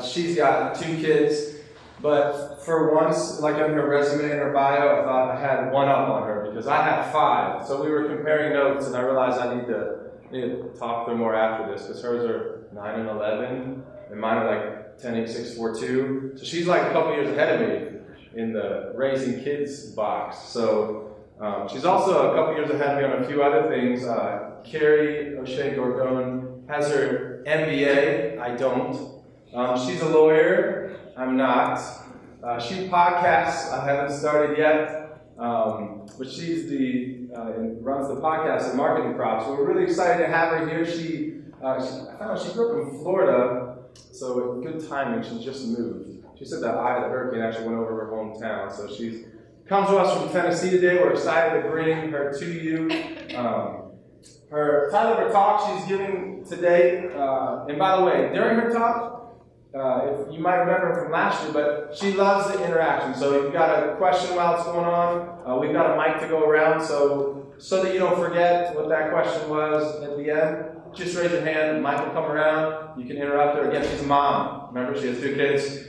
She's got 2 kids, but for once, like on her resume and her bio, I thought I had one up on her because I have 5. So we were comparing notes, and I realized I need to talk to her more after this because hers are 9 and 11, and mine are like 10, 8, 6, 4, 2. So she's like a couple years ahead of me in the raising kids box. So she's also a couple years ahead of me on a few other things. Kerry Gorgone has her MBA. I don't. She's a lawyer. I'm not. She podcasts. I haven't started yet. But she's runs the podcast and marketing props. So we're really excited to have her here. I found out she grew up in Florida, so with good timing, she just moved. She said that eye of the hurricane actually went over her hometown. So she comes to us from Tennessee today. We're excited to bring her to you. Her title of her talk she's giving today, and by the way, during her talk, if you might remember from last year, but she loves the interaction. So if you've got a question while it's going on, we've got a mic to go around, so that you don't forget what that question was at the end. Just raise your hand, mic will come around, you can interrupt her. Again, she's a mom. Remember, she has 2 kids.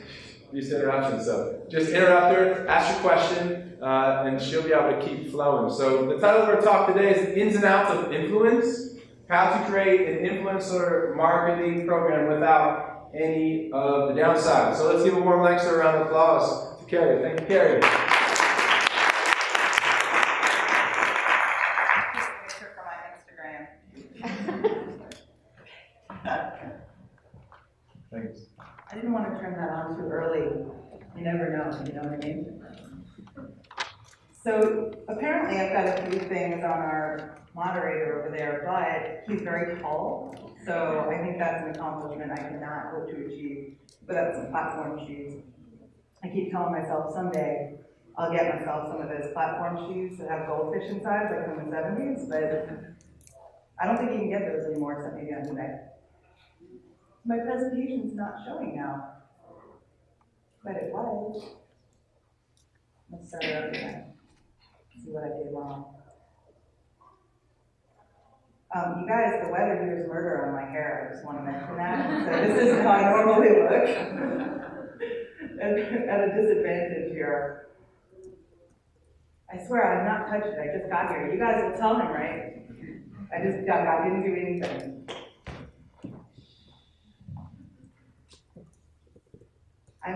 Used to interruptions, so just interrupt her, ask your question, and she'll be able to keep flowing. So the title of our talk today is The Ins and Outs of Influence, how to create an influencer marketing program without any of the downside. So let's give a warm Lancaster round of applause to Kerry. Thank you, Kerry. Picture for my Instagram. Thanks. I didn't want to turn that on too early. You never know, you know what I mean? So apparently I've got a few things on our moderator over there, but he's very tall. So I think that's an accomplishment I cannot hope to achieve without some platform shoes. I keep telling myself someday I'll get myself some of those platform shoes that have goldfish inside, like from the 70s, but I don't think you can get those anymore except maybe on eBay. My presentation's not showing now, but it was. Let's start over again. See what I did wrong. You guys, the weather here is murder on my hair. I just want to mention that. So this is how I normally look. At a disadvantage here. I swear I've not touched it. I just got here. You guys will tell him, right? I didn't do anything. I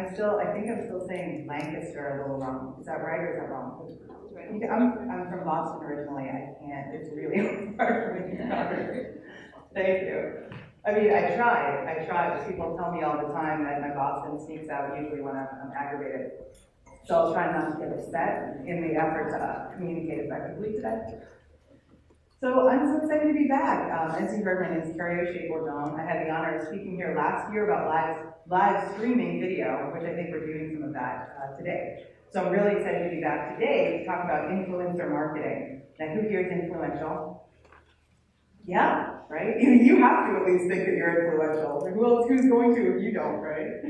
think I'm still saying Lancaster a little wrong. Is that right or is that wrong? I'm from Boston originally. I can't. It's really hard for me to remember. Thank you. I mean, I try, but people tell me all the time that my Boston sneaks out usually when I'm aggravated. So I'll try not to get upset in the effort to communicate effectively today. So I'm so excited to be back. As you heard, my name is Kerry Gorgone. I had the honor of speaking here last year about live streaming video, which I think we're doing some of that today. So I'm really excited to be back today to talk about influencer marketing. Now, who here is influential? Yeah, right? You have to at least think that you're influential. Who's going to if you don't, right?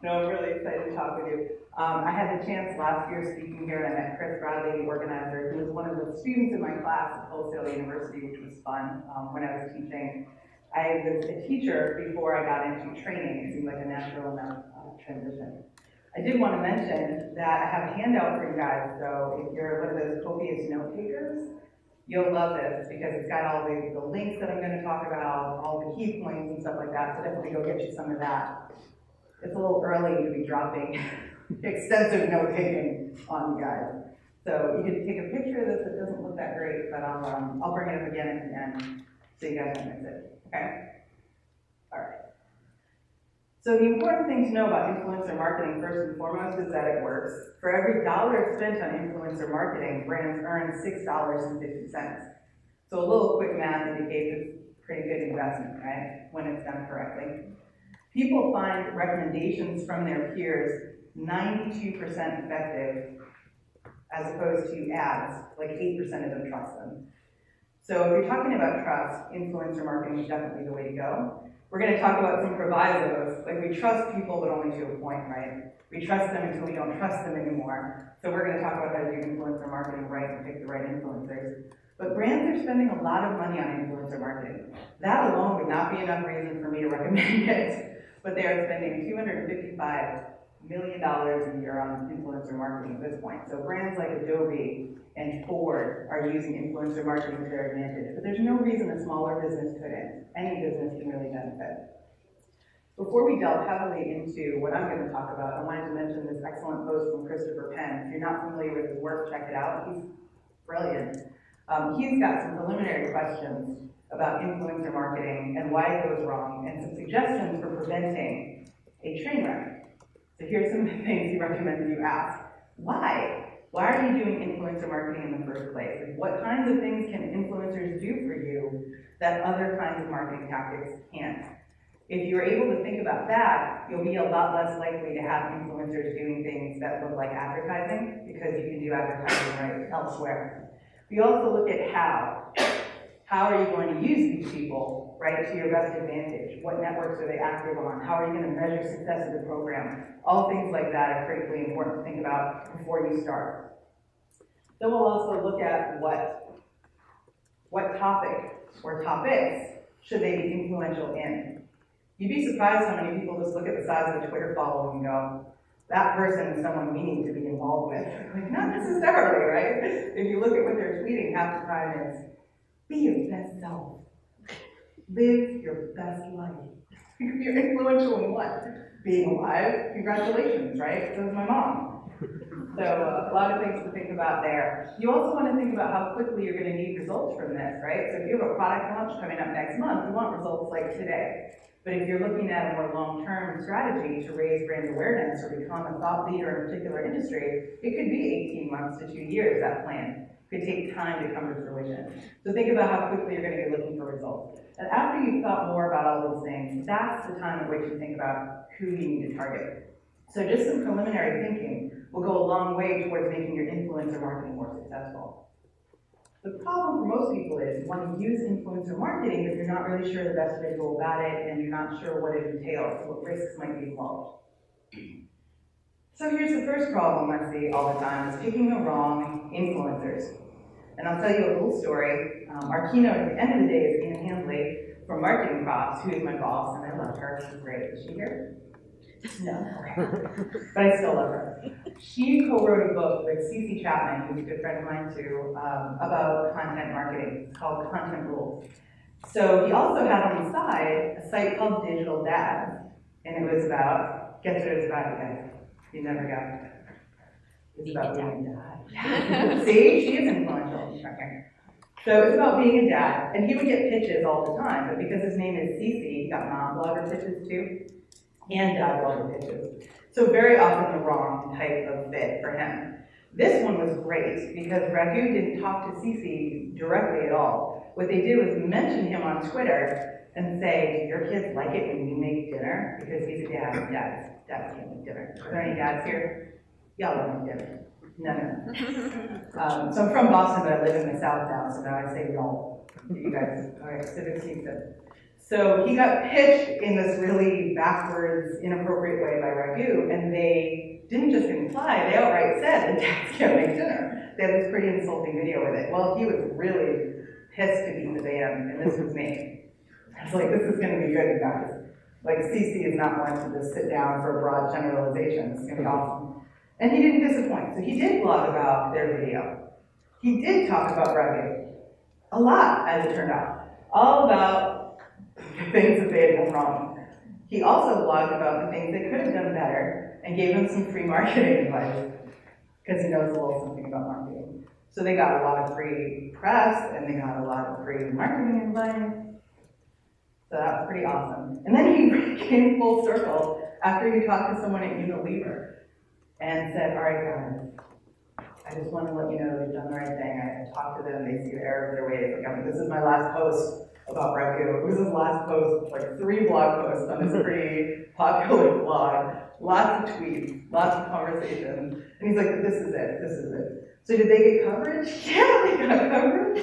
No, I'm really excited to talk with you. I had the chance last year speaking here, and I met Chris Bradley, the organizer, who was one of the students in my class at Wholesale University, which was fun when I was teaching. I was a teacher before I got into training. It seemed like a natural enough transition. I did want to mention that I have a handout for you guys, so if you're one of those copious note takers, you'll love this because it's got all the links that I'm going to talk about, all the key points and stuff like that, so definitely go get you some of that. It's a little early to be dropping extensive note taking on you guys. So you can take a picture of this. It doesn't look that great, but I'll bring it up again at the end so you guys won't miss it. Okay? All right. So the important thing to know about influencer marketing, first and foremost, is that it works. For every dollar spent on influencer marketing, brands earn $6.50. So a little quick math indicates it's a pretty good investment, right? When it's done correctly. People find recommendations from their peers 92% effective, as opposed to ads, like 8% of them trust them. So if you're talking about trust, influencer marketing is definitely the way to go. We're going to talk about some provisos, like we trust people, but only to a point, right? We trust them until we don't trust them anymore. So we're going to talk about how to do influencer marketing right and pick the right influencers. But brands are spending a lot of money on influencer marketing. That alone would not be enough reason for me to recommend it. but they are spending $255 million a year on influencer marketing at this point. So brands like Adobe and Ford are using influencer marketing to their advantage, but there's no reason a smaller business couldn't. Any business can really benefit. Before we delve heavily into what I'm going to talk about, I wanted to mention this excellent post from Christopher Penn. If you're not familiar with his work, check it out. He's brilliant. He's got some preliminary questions about influencer marketing and why it goes wrong, and some suggestions for preventing a train wreck. So here's some things he recommends you ask. Why? Why are you doing influencer marketing in the first place? Like, what kinds of things can influencers do for you that other kinds of marketing tactics can't? If you're able to think about that, you'll be a lot less likely to have influencers doing things that look like advertising, because you can do advertising right elsewhere. We also look at how. How are you going to use these people, right, to your best advantage? What networks are they active on? How are you going to measure success of the program? All things like that are critically important to think about before you start. Then we'll also look at what topic or topics should they be influential in. You'd be surprised how many people just look at the size of a Twitter following and go, that person is someone we need to be involved with. Like, not necessarily, right? If you look at what they're tweeting, half the time it's, be your best self. Live your best life. You're influential in what? Being alive. Congratulations, right? So is my mom. So a lot of things to think about there. You also want to think about how quickly you're going to need results from this, right? So if you have a product launch coming up next month, you want results like today. But if you're looking at a more long-term strategy to raise brand awareness or become a thought leader in a particular industry, it could be 18 months to 2 years, that plan. It could take time to come to fruition. So think about how quickly you're going to be looking for results. And after you've thought more about all those things, that's the time at which you think about who you need to target. So just some preliminary thinking will go a long way towards making your influencer marketing more successful. The problem for most people is you want to use influencer marketing, but you're not really sure the best way to go about it, and you're not sure what it entails, what risks might be involved. So here's the first problem I see all the time, is picking the wrong influencers. And I'll tell you a little story. Our keynote at the end of the day is Ann Handley from Marketing Props, who is my boss, and I love her. She's great. Is she here? No, okay. But I still love her. She co-wrote a book with Cece Chapman, who's a good friend of mine too, about content marketing. It's called Content Rules. So he also had on the side a site called Digital Dads, and it was about, guess what it was about, you guys? You never got it. It's about being a dad. See, she is influential. Okay. So it's about being a dad, and he would get pitches all the time, but because his name is Cece, he got mom blogger pitches too, and dad blogger pitches. So very often the wrong type of fit for him. This one was great because Raghu didn't talk to Cece directly at all. What they did was mention him on Twitter and say, do your kids like it when you make dinner? Because he's a dad, and dads can't make dinner. Are there any dads here? Y'all don't make dinner. No. So I'm from Boston, but I live in the South now, so now I say y'all. You guys, all right, civics team said. So he got pitched in this really backwards, inappropriate way by Raghu, and they didn't just imply, they outright said that dads can't make dinner. They had this pretty insulting video with it. Well, he was really pissed to beat the band, and this was me. I was like, this is going to be good, you guys. Like, CC is not one to just sit down for a broad generalization. It's going to be awesome. And he didn't disappoint. So he did blog about their video. He did talk about Raghu. A lot, as it turned out. All about the things that they had done wrong. He also blogged about the things they could have done better and gave them some free marketing advice, because he knows a little something about marketing. So they got a lot of free press, and they got a lot of free marketing advice. So that was pretty awesome. And then he came full circle after he talked to someone at Unilever and said, all right, guys, I just want to let you know they've done the right thing. I talked to them, they see the error of their ways. Like, I mean, this is my last post about Raghu. It was his last post, like 3 blog posts on this pretty popular blog. Lots of tweets, lots of conversations. And he's like, this is it, this is it. So did they get coverage? Yeah, they got coverage.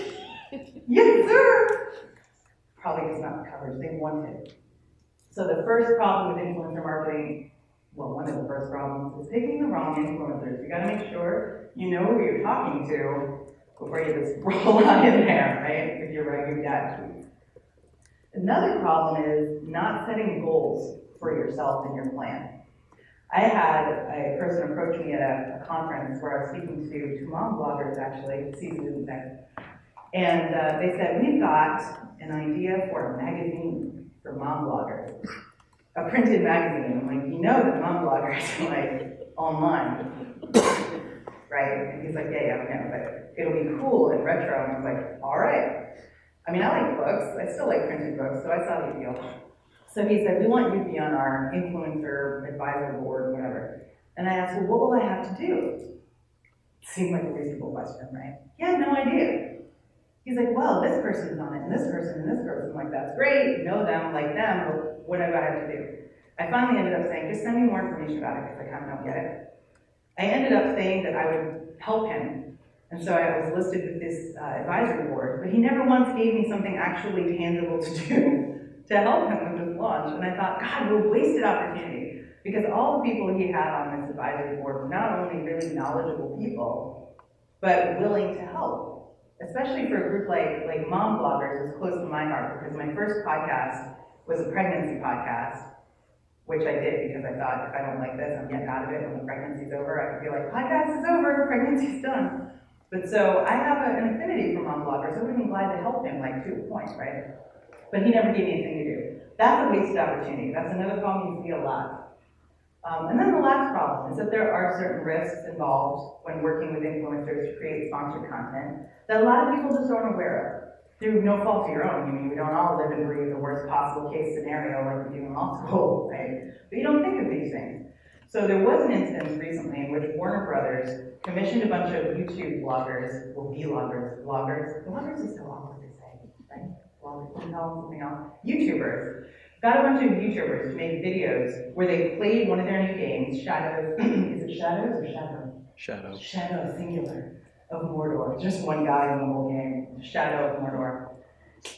Yes, sir. Probably just not coverage, they wanted. So the first problem with influencer marketing, well, one of the first problems is picking the wrong influencers. You gotta make sure you know who you're talking to before you just roll on in there, right? With your Raghu dad tweets. Another problem is not setting goals for yourself and your plan. I had a person approach me at a conference where I was speaking to two mom bloggers, actually, Season didn't say. And they said, we've got an idea for a magazine for mom bloggers, a printed magazine. I'm like, you know that mom bloggers are like online, right? And he's like, yeah, but it'll be cool and retro. And I was like, all right. I mean, I like books. I still like printed books, so I saw the appeal. So he said, we want you to be on our influencer advisor board, whatever. And I asked, well, what will I have to do? Seemed like a reasonable question, right? He had no idea. He's like, well, this person's on it, and this person, and this person. I'm like, that's great, know them, like them, but what do I have to do? I finally ended up saying, just send me more information about it, because I kind of don't get it. I ended up saying that I would help him. And so I was listed with this advisory board, but he never once gave me something actually tangible to do to help him with this launch. And I thought, God, what a wasted opportunity. Because all the people he had on this advisory board were not only really knowledgeable people, but willing to help. Especially for a group like mom bloggers, it's close to my heart, because my first podcast was a pregnancy podcast, which I did because I thought, if I don't like this, I'm getting out of it. When the pregnancy's over, I could be like, podcast is over, pregnancy's done. But so I have an affinity for mom bloggers. I would have been glad to help him, like, to a point, right? But he never gave me anything to do. That's a wasted opportunity. That's another problem you see a lot. And then the last problem is that there are certain risks involved when working with influencers to create sponsored content that a lot of people just aren't aware of, through no fault of your own. I mean, we don't all live and breathe the worst possible case scenario like we do in law school, right? But you don't think of these things. So there was an instance recently in which Warner Brothers commissioned a bunch of YouTube bloggers, well, bloggers is so awkward to say, right? Bloggers, something else. YouTubers. Got a bunch of YouTubers to make videos where they played one of their new games, Shadows, is it Shadows or Shadow? Shadow. Shadow, singular, of Mordor. Just one guy in the whole game, Shadow of Mordor.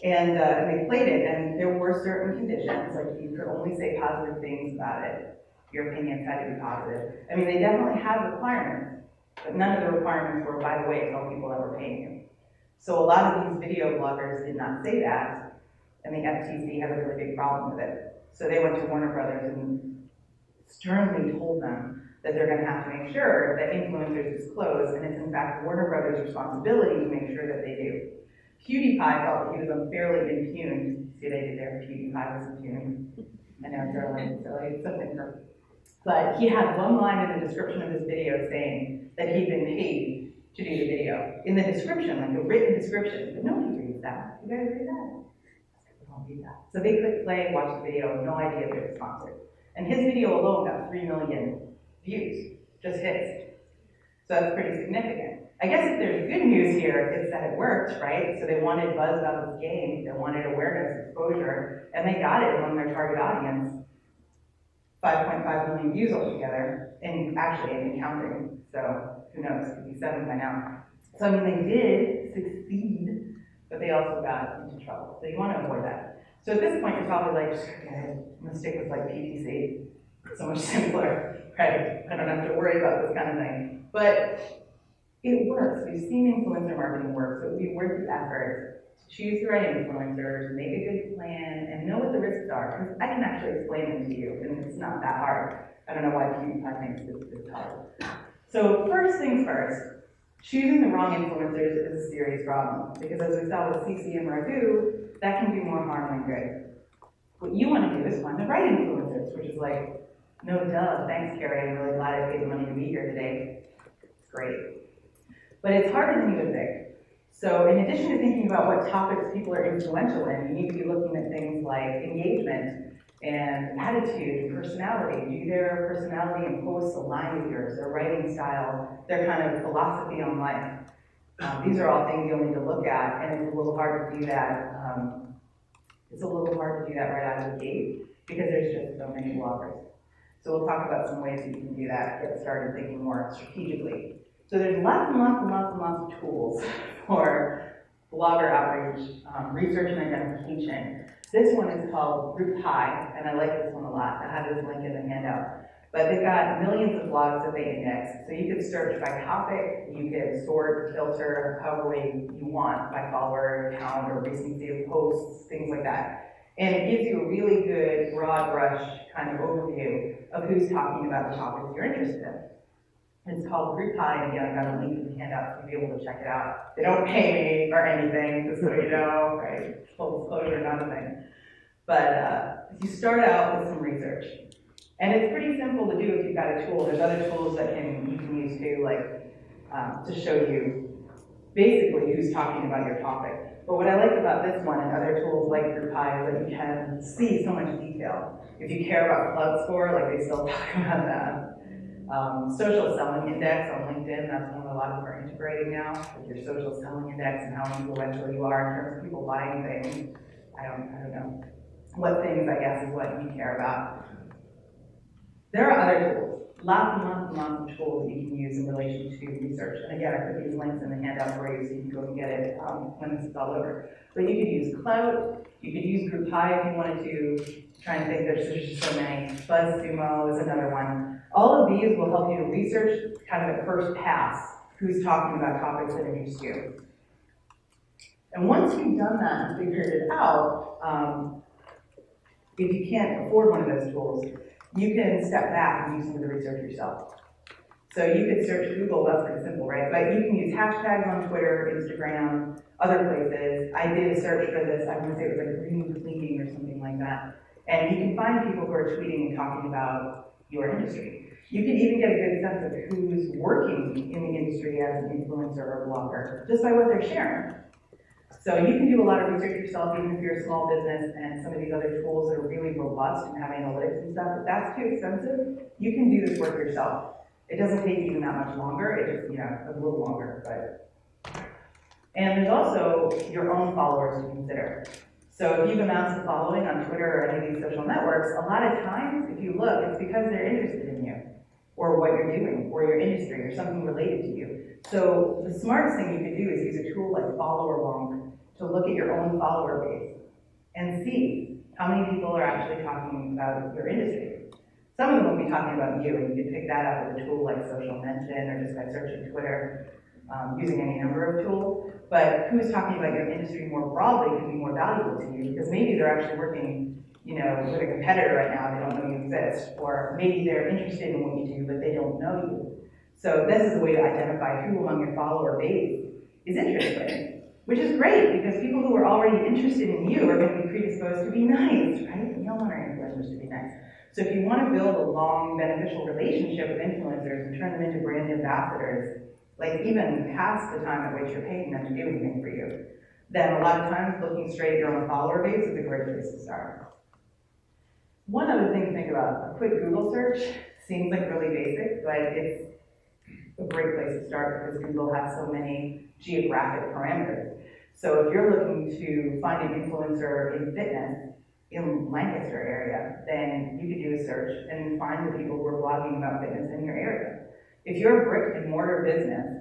And they played it, and there were certain conditions, like you could only say positive things about it. Your opinions had to be positive. I mean, they definitely had requirements, but none of the requirements were, by the way, tell people that we're paying you. So a lot of these video bloggers did not say that, and the FTC had a really big problem with it. So they went to Warner Brothers and sternly told them that they're going to have to make sure that influencers disclose, and it's in fact Warner Brothers' responsibility to make sure that they do. PewDiePie felt that he was unfairly impugned. See what I did there? PewDiePie was impugned. I know it's early, something for. But he had one line in the description of his video saying that he'd been paid to do the video. In the description, like the written description, but nobody reads that. You guys read that? Don't read that. So they click play, watch the video, no idea if it was sponsored. And his video alone got 3 million views, just his. So that's pretty significant. I guess if there's good news here, it's that it worked, right? So they wanted buzz about this game, they wanted awareness, exposure, and they got it among their target audience. 5.5 million views altogether, and actually in counting. So who knows, could be 7 by now. So I mean, they did succeed, but they also got into trouble. So you want to avoid that. So at this point, you're probably like, okay, I'm gonna stick with like PPC. It's so much simpler, right? I don't have to worry about this kind of thing. But it works. We've seen influencer marketing work, so it would be worth the effort to choose the right influencers, make a good plan, and know what the risks are. Because I can actually explain them to you, and it's not that hard. I don't know why PewDiePie thinks it's hard. So first things first, choosing the wrong influencers is a serious problem. Because as we saw with CC and Raghu, that can do more harm than good. What you want to do is find the right influencers, which is like, no duh, thanks Kerry, I'm really glad I paid the money to be here today. It's great. But it's harder than you would think. So in addition to thinking about what topics people are influential in, you need to be looking at things like engagement and attitude and personality. Do their personality and posts align with yours, their writing style, their kind of philosophy on life? These are all things you'll need to look at, and it's a little hard to do that. Right out of the gate because there's just so many bloggers. So we'll talk about some ways that you can do that, get started thinking more strategically. So there's lots and lots of tools for blogger outreach, research and identification. This one is called Group High, and I like this one a lot. I have this link in the handout. But they've got millions of blogs that they index. So you could search by topic, you could sort, filter, however way you want, by follower count or recency of posts, things like that. And it gives you a really good broad brush kind of overview of who's talking about the topics you're interested in. It's called Group Pi, and again, I've got a link in the handout to be able to check it out. They don't pay me or anything, just so you know, right? Full disclosure, not a thing. But you start out with some research. And it's pretty simple to do if you've got a tool. There's other tools that you can use too, like to show you basically who's talking about your topic. But what I like about this one and other tools like GroupHi is that you can see so much detail. If you care about Cloud Score, like they still talk about that. Social selling index on LinkedIn, that's one a lot of them are integrating now, with your social selling index and how influential you are in terms of people buying things. I don't know. What things, I guess, is what you care about. There are other tools, lots and lots of tools that you can use in relation to research. And again, I put these links in the handout for you so you can go and get it when this is all over. But you could use Cloud, you could use GroupHi if you wanted to. Try and think, there's just so many. BuzzSumo is another one. All of these will help you to research kind of at first pass who's talking about topics that interest you. And once you've done that and figured it out, if you can't afford one of those tools, you can step back and do some of the research yourself. So you could search Google, that's pretty simple, right? But you can use hashtags on Twitter, Instagram, other places. I did a search for this, I want to say it was like green cleaning or something like that. And you can find people who are tweeting and talking about your industry. You can even get a good sense of who's working in the industry as an influencer or blogger, just by what they're sharing. So you can do a lot of research yourself, even if you're a small business, and some of these other tools that are really robust and have analytics and stuff. If that's too expensive, you can do this work yourself. It doesn't take even that much longer. It just, a little longer, but. And there's also your own followers to consider. So if you've amassed a following on Twitter or any of these social networks, a lot of times, if you look, it's because they're interested in you, or what you're doing, or your industry, or something related to you. So the smartest thing you could do is use a tool like Follower Wonk to look at your own follower base and see how many people are actually talking about your industry. Some of them will be talking about you, and you can pick that up with a tool like Social Mention or just by searching Twitter, using any number of tools. But who's talking about your industry more broadly can be more valuable to you because maybe they're actually working, with a competitor right now, they don't know you exist, or maybe they're interested in what you do, but they don't know you. So this is a way to identify who among your follower base is interested, which is great because people who are already interested in you are going to be predisposed to be nice, right? We all want our influencers to be nice. So if you want to build a long, beneficial relationship with influencers and turn them into brand ambassadors, like even past the time at which you're paying them to do anything for you, then a lot of times looking straight at your own follower base is a great place to start. One other thing to think about, a quick Google search seems like really basic, but it's a great place to start because Google has so many geographic parameters. So if you're looking to find an influencer in fitness in Lancaster area, then you could do a search and find the people who are blogging about fitness in your area. If you're a brick and mortar business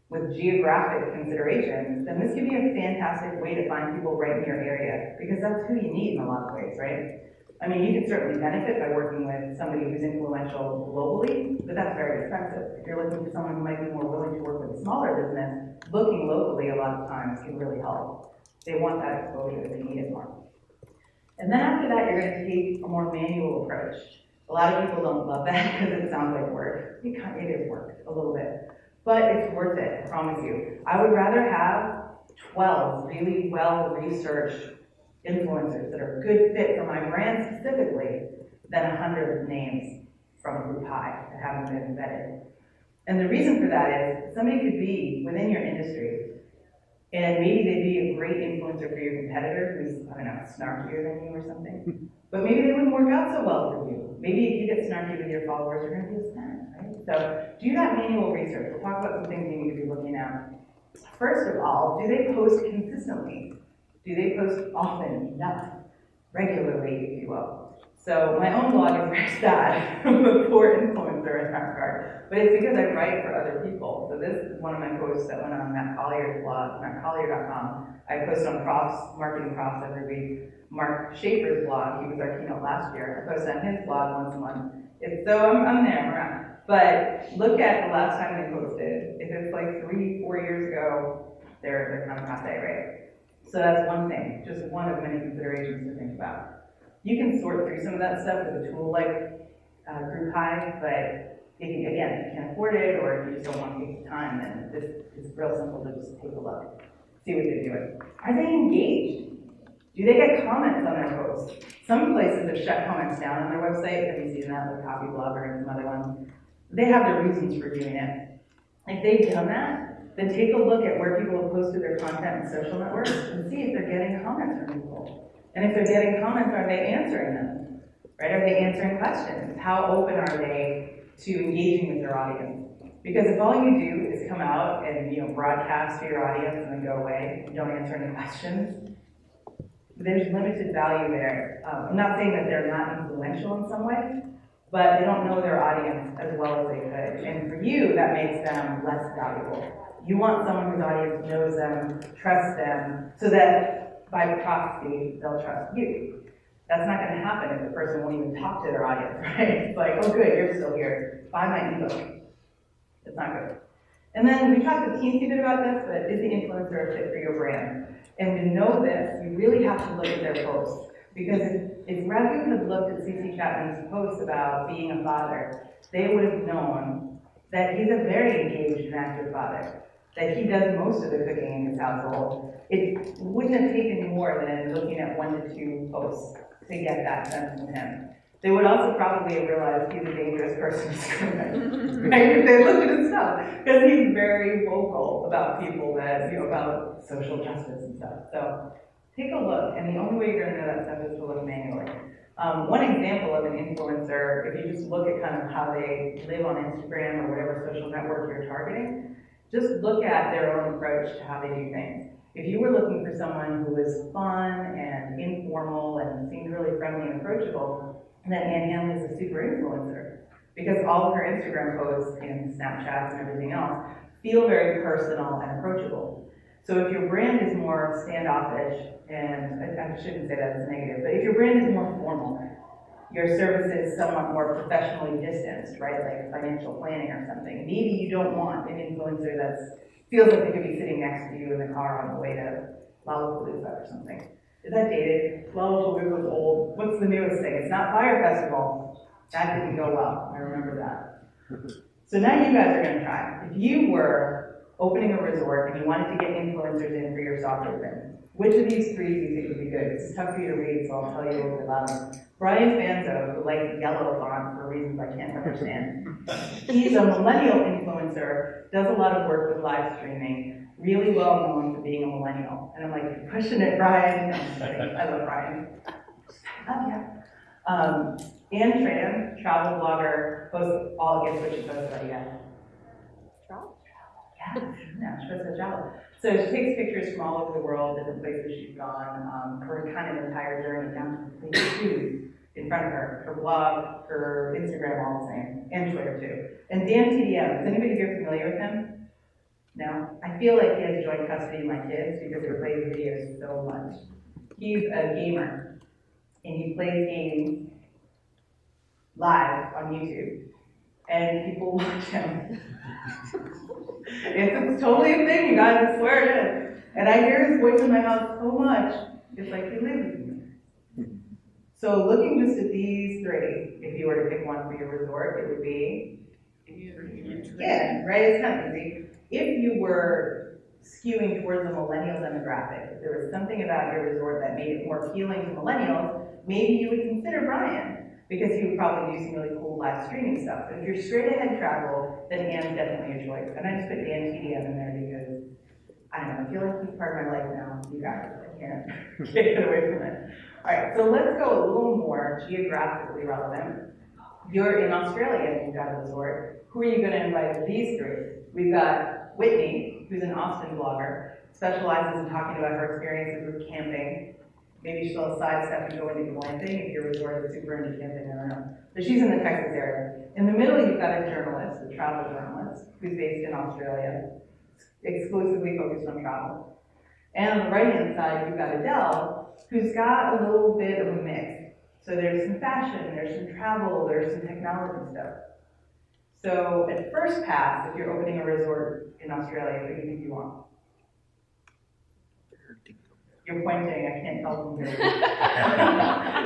with geographic considerations, then this could be a fantastic way to find people right in your area because that's who you need in a lot of ways, right? I mean, you can certainly benefit by working with somebody who's influential globally, but that's very expensive. If you're looking for someone who might be more willing to work with a smaller business, looking locally a lot of times can really help. They want that exposure, they need it more. And then after that, you're going to take a more manual approach. A lot of people don't love that because it sounds like work. It is work, a little bit. But it's worth it, I promise you. I would rather have 12 really well-researched influencers that are a good fit for my brand specifically than 100 names from GroupHi that haven't been vetted. And the reason for that is somebody could be within your industry and maybe they'd be a great influencer for your competitor who's, snarkier than you or something. But maybe they wouldn't work out so well for you. Maybe if you get snarky with your followers, you're going to be a snark, right? So do that manual research. We'll talk about some things you need to be looking at. First of all, do they post consistently? Do they post often enough? Regularly, if you will. So my own blog is very sad. I'm a poor influencer in that regard. But it's because I write for other people. So this is one of my posts that went on Matt Collier's blog, mattcollier.com. I post on marketing profs every week. Mark Schaefer's blog, he was our keynote last year. I post on his blog once a month. So I'm there, I'm around. But look at the last time they posted. If it's like 3-4 years ago, they're kind of not that right. So that's one thing, just one of many considerations to think about. You can sort through some of that stuff with a tool like Group High, but if you, again, if you can't afford it or if you just don't want to take the time, then this is real simple to just take a look, see what they're doing. Are they engaged? Do they get comments on their posts? Some places have shut comments down on their website. Have you seen that with Copy Blogger and some other ones? They have their reasons for doing it. If they've done that, then take a look at where people have posted their content in social networks and see if they're getting comments from people. And if they're getting comments, are they answering them? Right? Are they answering questions? How open are they to engaging with their audience? Because if all you do is come out and broadcast to your audience and then go away and don't answer any questions, there's limited value there. I'm not saying that they're not influential in some way, but they don't know their audience as well as they could. And for you, that makes them less valuable. You want someone whose audience knows them, trusts them, so that by proxy, they'll trust you. That's not going to happen if the person won't even talk to their audience, right? It's like, oh good, you're still here. Buy my ebook. It's not good. And then we talked a teensy bit about this, but is the influencer a fit for your brand? And to know this, you really have to look at their posts. Because if Raghu had looked at CC Chapman's posts about being a father, they would have known that he's a very engaged and active father, that he does most of the cooking in his household. It wouldn't have taken more than looking at 1 to 2 posts to get that sense from him. They would also probably have realized he's a dangerous person to discriminate, right? If they looked at his stuff, because he's very vocal about people that, about social justice and stuff. So take a look, and the only way you're going to know that stuff is to look manually. One example of an influencer, if you just look at kind of how they live on Instagram or whatever social network you're targeting, just look at their own approach to how they do things. If you were looking for someone who was fun and informal and seemed really friendly and approachable, then Ann Hanley is a super influencer, because all of her Instagram posts and Snapchats and everything else feel very personal and approachable. So if your brand is more standoffish, and I shouldn't say that as negative, but if your brand is more formal, your service is somewhat more professionally distanced, right, like financial planning or something, maybe you don't want an influencer that feels like they could be sitting next to you in the car on the way to Lollapalooza or something. Is that dated? Lollapalooza was old. What's the newest thing? It's not Fire Festival. That didn't go well. I remember that. So now you guys are going to try. If you were opening a resort and you wanted to get influencers in for your soft open, which of these 3 do you think would be good? It's tough for you to read, so I'll tell you a little bit about them. Brian Fanzo, who likes yellow font for reasons I can't understand. He's a millennial influencer, does a lot of work with live streaming, really well known for being a millennial. And I'm like, you're pushing it, Brian. No, I'm just kidding. I love Brian. Oh, yeah. Ann Tran, travel blogger, posts all against what she posts about yet. Travel? Yeah, she posts about travel. So she takes pictures from all over the world, different places she's gone, her kind of entire journey down to the food in front of her. Her blog, her Instagram, all the same, and Twitter too. And Dan TDM, is anybody here familiar with him? No? I feel like he has joint custody of my kids because he plays videos so much. He's a gamer, and he plays games live on YouTube, and people watch him. It's totally a thing, you guys, I swear it is. And I hear his voice in my house so much, it's like he lives with me. So looking just at these 3, if you were to pick one for your resort, it would be, yeah, right, it's kind of easy. If you were skewing towards the millennial demographic, if there was something about your resort that made it more appealing to millennials, maybe you would consider Brian, because he would probably do some really cool live streaming stuff. But if you're straight ahead travel, then Ann's definitely a choice. And I just put Dan TDM in there because, I don't know, I feel like he's part of my life now. You guys, I can't get away from it. All right, so let's go a little more geographically relevant. You're in Australia and you've got a resort. Who are you going to invite of these 3? We've got Whitney, who's an Austin blogger, specializes in talking about her experiences with camping. Maybe she'll sidestep and go into glamping if your resort is super into camping, I don't know. But she's in the Texas area. In the middle, you've got a journalist, a travel journalist, who's based in Australia, exclusively focused on travel. And on the right-hand side, you've got Adele, who's got a little bit of a mix. So there's some fashion, there's some travel, there's some technology stuff. So at first pass, if you're opening a resort in Australia, what do you think you want? You're pointing, I can't tell from here.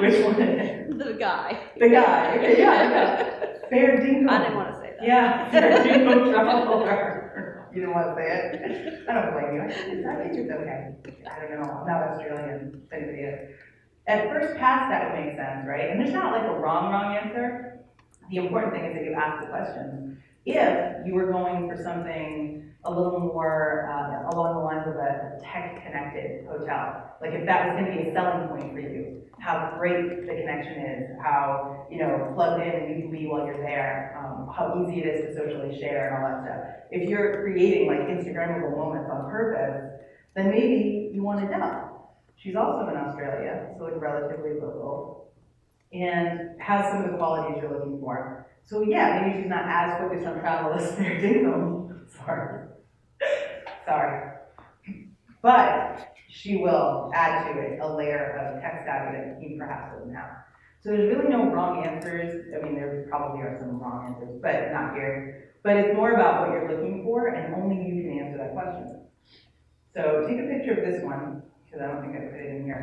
Which one is it? The guy. The guy, okay, yeah. Fair dinkum. I didn't want to say that. Yeah, fair dinkum traveler. You didn't want to say it? I don't blame you. I think it's okay. I don't know, I'm not Australian, if anybody is. At first pass, that would make sense, right? And there's not like a wrong answer. The important thing is that you ask the question. If you were going for something a little more along the lines of a tech-connected hotel, like if that was going to be a selling point for you, how great the connection is, how, plugged in and you can be while you're there, how easy it is to socially share and all that stuff. If you're creating like Instagrammable moments on purpose, then maybe you want to know. She's also in Australia, so like relatively local, and has some of the qualities you're looking for. So yeah, maybe she's not as focused on travel as their dinkum. Sorry. But she will add to it a layer of tech savvy that he perhaps doesn't have. So there's really no wrong answers. I mean, there probably are some wrong answers, but not here. But it's more about what you're looking for, and only you can answer that question. So take a picture of this one, because I don't think I put it in your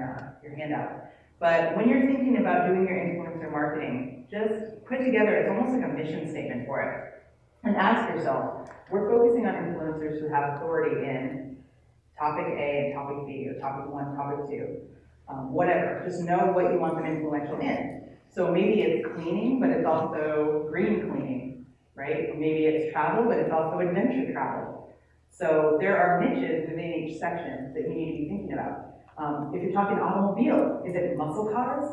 handout. But when you're thinking about doing your influencer marketing, just put together, it's almost like a mission statement for it. And ask yourself, we're focusing on influencers who have authority in topic A and topic B, or topic 1, topic 2, whatever. Just know what you want them influential in. So maybe it's cleaning, but it's also green cleaning, right? Or maybe it's travel, but it's also adventure travel. So there are niches within each section that you need to be thinking about. If you're talking automobile, is it muscle cars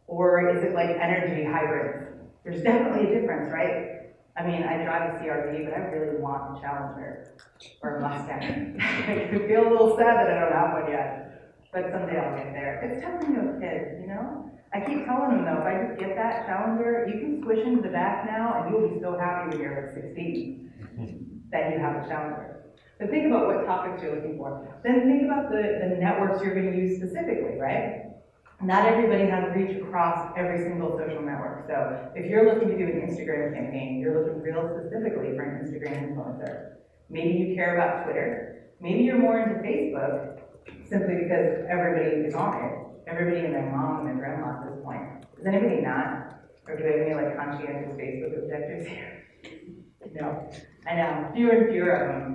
or is it like energy hybrids? There's definitely a difference, right? I mean, I drive a CRV, but I really want a Challenger or a Mustang. I feel a little sad that I don't have one yet, but someday I'll get there. It's tough when you're a kid, I keep telling them though, if I just get that Challenger, you can squish into the back now and you'll be so happy when you're like 16 that you have a Challenger. But think about what topics you're looking for. Then think about the networks you're going to use specifically, right? Not everybody has reach across every single social network. So if you're looking to do an Instagram campaign, you're looking real specifically for an Instagram influencer. Maybe you care about Twitter. Maybe you're more into Facebook, simply because everybody is on it. Everybody and their mom and their grandma at this point. Is anybody not? Or do we have any like conscientious Facebook objectors here? No. I know. Fewer and fewer of them.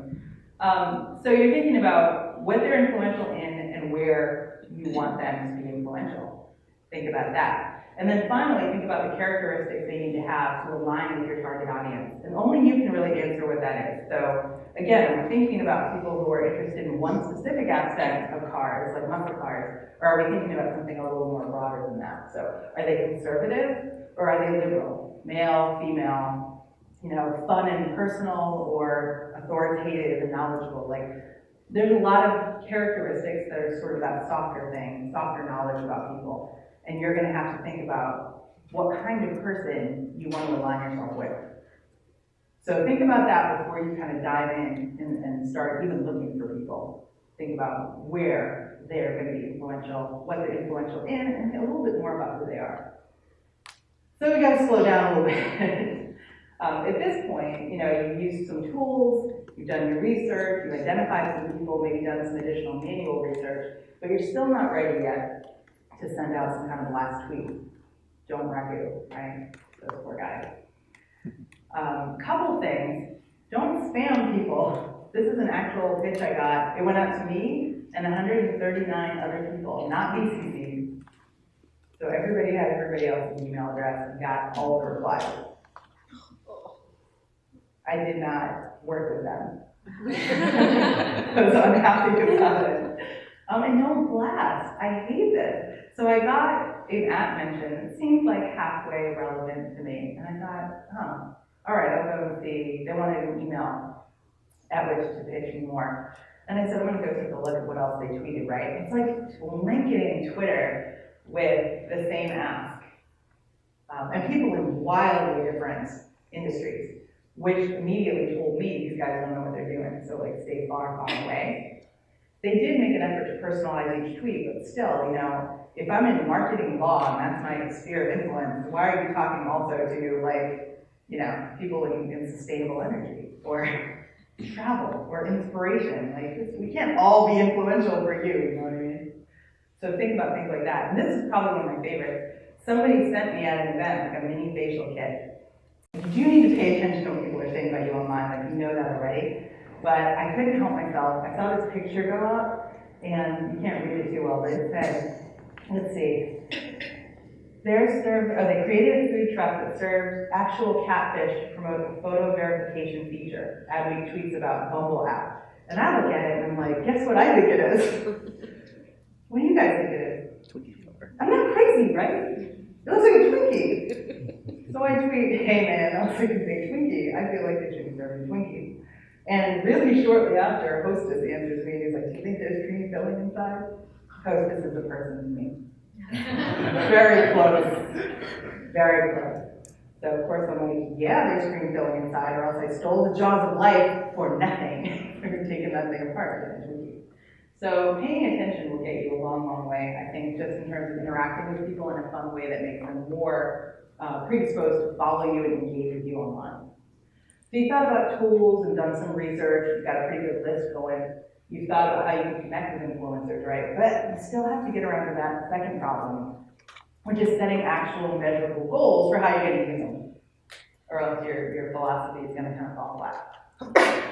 So you're thinking about what they're influential in and where you want them to be influential. Think about that. And then finally, think about the characteristics they need to have to align with your target audience. And only you can really answer what that is. So again, we're thinking about people who are interested in one specific aspect of cars, like muscle cars, or are we thinking about something a little more broader than that? So are they conservative or are they liberal? Male, female, fun and personal or authoritative and knowledgeable. Like, there's a lot of characteristics that are sort of that softer thing, softer knowledge about people. And you're going to have to think about what kind of person you want to align yourself with. So think about that before you kind of dive in and start even looking for people. Think about where they're going to be influential, what they're influential in, and a little bit more about who they are. So we got to slow down a little bit. At this point, you've used some tools, you've done your research, you've identified some people, maybe done some additional manual research, but you're still not ready yet to send out some kind of last tweet. Don't ragu, right? Those poor guys. Couple things. Don't spam people. This is an actual pitch I got. It went out to me and 139 other people, not BCC. So everybody had everybody else's email address and got all the replies. I did not work with them. I was unhappy about it. And no blast. I hate this. So I got an app mention. It seemed like halfway relevant to me. And I thought, all right, I'll go and see. They wanted an email at which to pitch me more. And I said, I'm going to go take a look at what else they tweeted, right? It's like linking Twitter with the same ask. And people in wildly different industries, which immediately told me these guys don't know what they're doing, so like stay far, far away. They did make an effort to personalize each tweet, but still, if I'm in marketing law and that's my sphere of influence, why are you talking also to people in sustainable energy or travel or inspiration? We can't all be influential for you, you know what I mean? So think about things like that. And this is probably one of my favorites. Somebody sent me at an event like a mini facial kit. You do need to pay attention to what people are saying about you online, like you know that already. But I couldn't help myself. I saw this picture go up, and you can't read it too well, but it said, let's see. They created a food truck that serves actual catfish to promote the photo verification feature. Adweek tweets about Bumble app. And I look at it and I'm like, guess what I think it is? What do you guys think it is? Twinkie flower. I'm not crazy, right? It looks like a Twinkie. So I tweet, hey man, I was like a big Twinkie. I feel like they should be serving Twinkies. And really shortly after, Hostess answers me and he's like, do you think there's cream filling inside? Hostess is a person to me. Very close. Very close. So of course I'm like, yeah, there's cream filling inside, or else I stole the jaws of life for nothing. For taking that thing apart. So paying attention will get you a long, long way, I think, just in terms of interacting with people in a fun way that makes them more predisposed to follow you and engage with you online. So you thought about tools and done some research, you've got a pretty good list going. You've thought about how you can connect with influencers, right? But you still have to get around to that second problem, which is setting actual measurable goals for how you're going to use them. Or else your philosophy is going to kind of fall flat.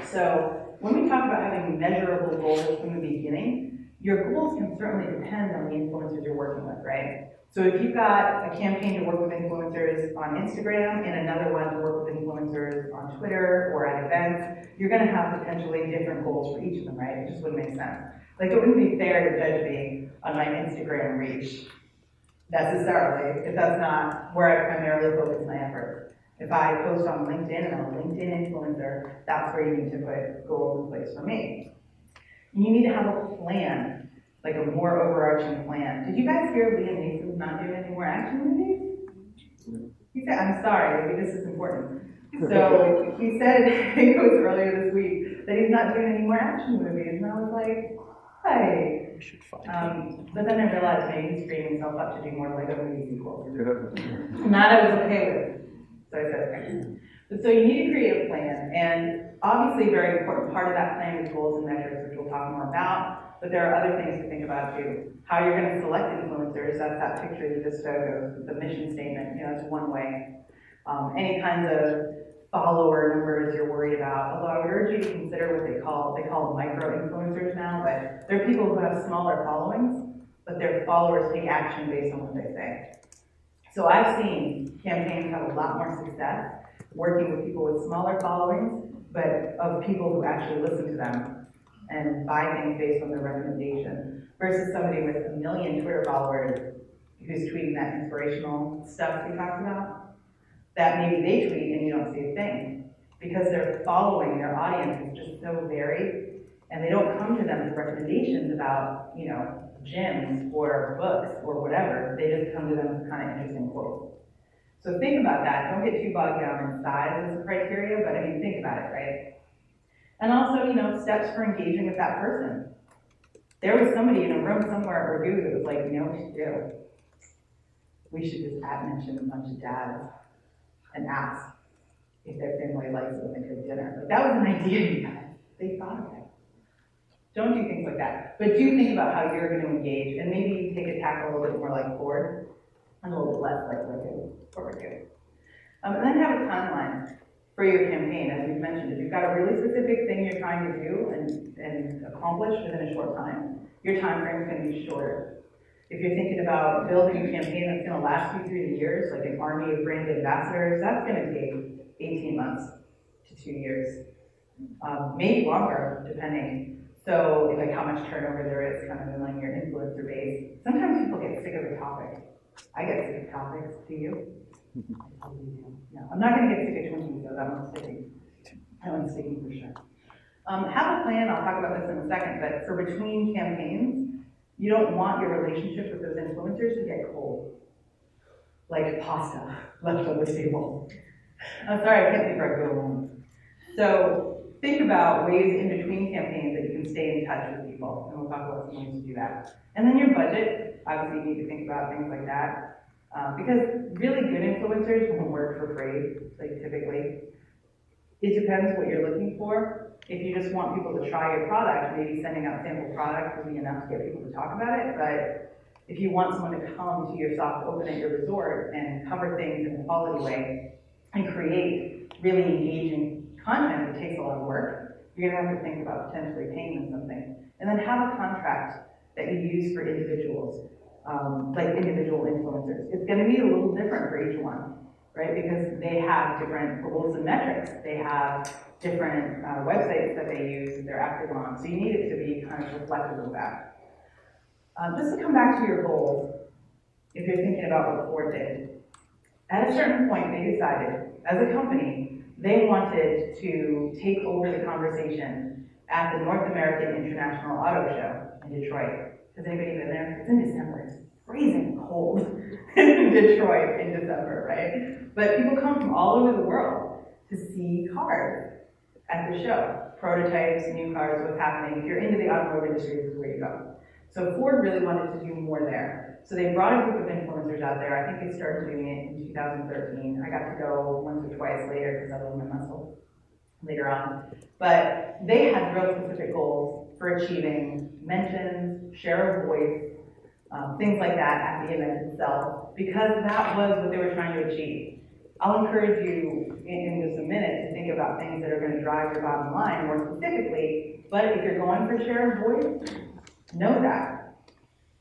So when we talk about having measurable goals from the beginning, your goals can certainly depend on the influencers you're working with, right? So if you've got a campaign to work with influencers on Instagram and another one to work with influencers on Twitter or at events, you're going to have potentially different goals for each of them, right? It just wouldn't make sense. Like it wouldn't be fair to judge me on my Instagram reach necessarily if that's not where I primarily focus my efforts. If I post on LinkedIn and I'm a LinkedIn influencer, that's where you need to put goals in place for me. And you need to have a plan, like a more overarching plan. Did you guys hear Liam Neeson's not doing any more action movies? He said, I'm sorry, maybe this is important. So he said, I think it was earlier this week, that he's not doing any more action movies. And I was like, why? But then I realized maybe he's freeing himself up to do more Lego movie sequels. And that I was okay with. So I said, okay. So you need to create a plan, and obviously a very important part of that plan is goals and measures, which we'll talk more about, but there are other things to think about too. How you're going to select influencers, that's that picture you just showed of the mission statement, that's one way. Any kinds of follower numbers you're worried about, although I would urge you to consider what they call micro-influencers now, but they're people who have smaller followings, but their followers take action based on what they say. So I've seen campaigns have a lot more success working with people with smaller followings, but of people who actually listen to them and buy things based on their recommendation, versus somebody with 1 million Twitter followers who's tweeting that inspirational stuff we talked about, that maybe they tweet and you don't see a thing, because their following, their audience is just so varied, and they don't come to them for recommendations about, gyms or books or whatever. They just come to them with kind of interesting quotes. So think about that. Don't get too bogged down in size as a criteria, but I mean, think about it, right? And also, steps for engaging with that person. There was somebody in a room somewhere at Gorgone that was like, you know what we should do? We should just mention a bunch of dads and ask if their family likes when they cook dinner. Like, that was an idea, you guys. They thought of it. Don't do things like that. But do think about how you're going to engage, and maybe take a tack a little bit more like Ford, and a little bit less like Gorgone. And then have a timeline for your campaign. As we've mentioned, if you've got a really specific thing you're trying to do and accomplish within a short time, your time frame is going to be shorter. If you're thinking about building a campaign that's going to last you through the years, like an army of brand ambassadors, that's going to take 18 months to 2 years, maybe longer, depending. So, like how much turnover there is kind of among your influencer base. Sometimes people get sick of a topic. I get sick of topics. Do you? No, I'm not going to get sick of Twinkies though. That one's sticking. That one's sticking for sure. Have a plan. I'll talk about this in a second. But for between campaigns, you don't want your relationship with those influencers to get cold, like pasta left on the table. I'm sorry, I can't think where I go along. So think about ways in between campaigns that you can stay in touch with people, and we'll talk about some ways to do that. And then your budget, obviously you need to think about things like that, because really good influencers won't work for free, like typically. It depends what you're looking for. If you just want people to try your product, maybe sending out sample products would be enough to get people to talk about it, but If you want someone to come to your soft open at your resort and cover things in a quality way and create really engaging content that takes a lot of work, you're gonna have to think about potentially paying them something. And then have a contract that you use for individuals, like individual influencers. It's gonna be a little different for each one, right? Because they have different goals and metrics. They have different websites that they use, that they're active on. So you need it to be kind of reflective of that. Just to come back to your goals, if you're thinking about what Ford did, at a certain point they decided, as a company, they wanted to take over the conversation at the North American International Auto Show in Detroit. Has anybody been there? It's in December. It's freezing cold in Detroit in December, right? But people come from all over the world to see cars at the show. Prototypes, new cars, what's happening. If you're into the automotive industry, this is where you go. So Ford really wanted to do more there. So they brought a group of influencers out there. I think they started doing it in 2013. I got to go once or twice later because I learned my muscle later on. But they had real specific goals for achieving mentions, share of voice, things like that at the event itself, because that was what they were trying to achieve. I'll encourage you in just a minute to think about things that are going to drive your bottom line more specifically, but if you're going for share of voice, know that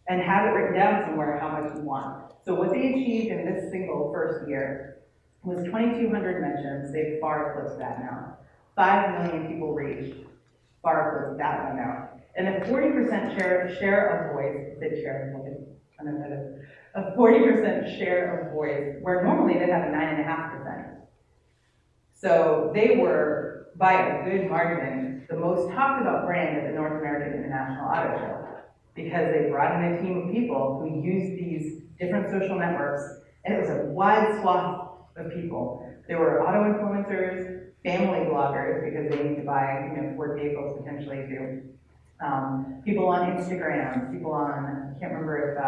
and have it written down somewhere how much you want. So what they achieved in this single first year was 2,200 mentions. They've far eclipsed that now. 5 million people reached, far eclipsed that one now. And a 40% share of voice, I know that is, a 40% share of voice, where normally they'd have a 9.5%. So they were, by a good margin, the most talked about brand at the North American International Auto Show, because they brought in a team of people who used these different social networks, and it was a wide swath of people. There were auto influencers, family bloggers, because they need to buy, Ford vehicles potentially too. People on Instagram, people on, I can't remember if,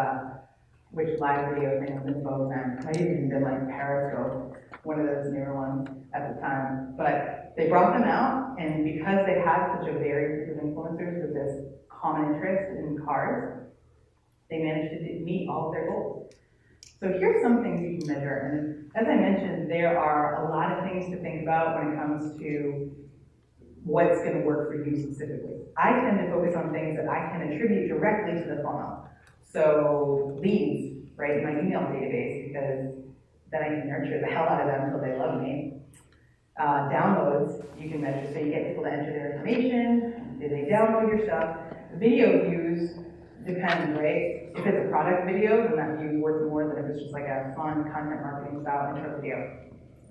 which live video thing was in vogue then. Might even been like Periscope, one of those newer ones at the time. But they brought them out, and because they had such a varied group of influencers with this common interest in cars, they managed to meet all of their goals. So here's some things you can measure. And as I mentioned, there are a lot of things to think about when it comes to what's going to work for you specifically. I tend to focus on things that I can attribute directly to the funnel. So leads, right, in my email database, because then I can nurture the hell out of them until they love me. Downloads, you can measure, so you get people to enter their information, did they download your stuff. Video views, depends, right? If it's a product video, then that view is worth more than if it's just like a fun content marketing style intro video.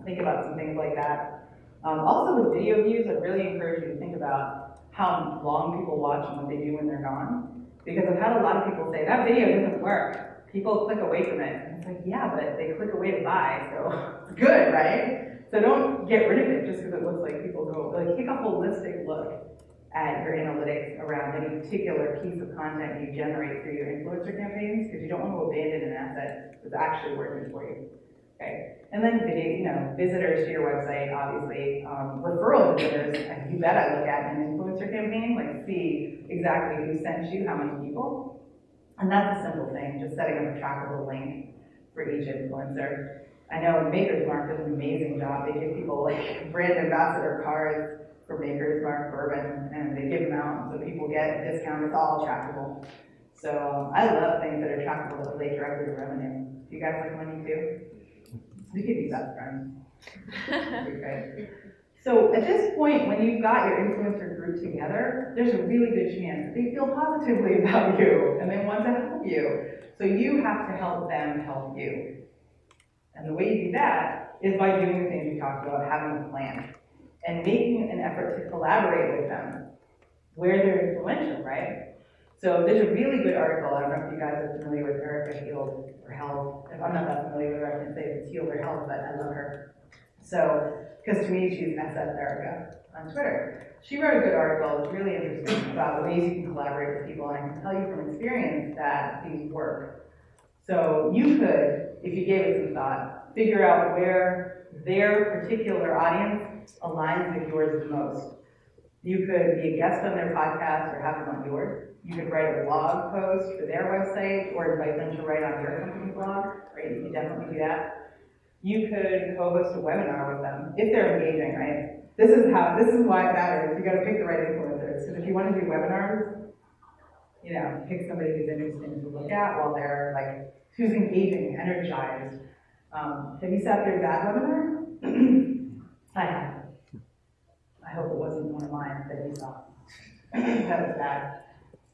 Think about some things like that. Also with video views, I'd really encourage you to think about how long people watch and what they do when they're gone. Because I've had a lot of people say, that video doesn't work. People click away from it. And it's like, yeah, but they click away to buy, so it's good, right? So don't get rid of it just because it looks like people go. Like, take a holistic look at your analytics around any particular piece of content you generate through your influencer campaigns, because you don't want to abandon an asset that's actually working for you. Okay, and then video, visitors to your website, obviously, referral visitors. You bet I look at an influencer campaign, like see exactly who sent you, how many people, and that's a simple thing, just setting up a trackable link for each influencer. I know Maker's Mark does an amazing job. They give people like brand ambassador cards for Maker's Mark bourbon, and they give them out so people get a discount. It's all trackable. So I love things that are trackable that relate directly to revenue. Do you guys like money too? We could be best friends. Okay. So at this point, when you've got your influencer group together, there's a really good chance that they feel positively about you and they want to help you. So you have to help them help you. And the way you do that is by doing the things we talked about, having a plan and making an effort to collaborate with them where they're influential, right? So there's a really good article. I don't know if you guys are familiar with Erica Healed or Health. If I'm not that familiar with her, I can say if it's Healed or Health, but I love her. So, because to me, she's SF Erica on Twitter. She wrote a good article. It's really interesting about the ways you can collaborate with people, and I can tell you from experience that these work. So you could, if you gave it some thought, figure out where their particular audience aligns with yours the most. You could be a guest on their podcast or have them on yours. You could write a blog post for their website or invite them to write on your company blog, right? You could definitely do that. You could co-host a webinar with them if they're engaging, right? This is why it matters. You got to pick the right influencers. Because if you want to do webinars, pick somebody who's interesting to look at while they're like, who's engaging, energized. Have you sat through that webinar? I have. I hope it wasn't one of mine that you saw. That was bad.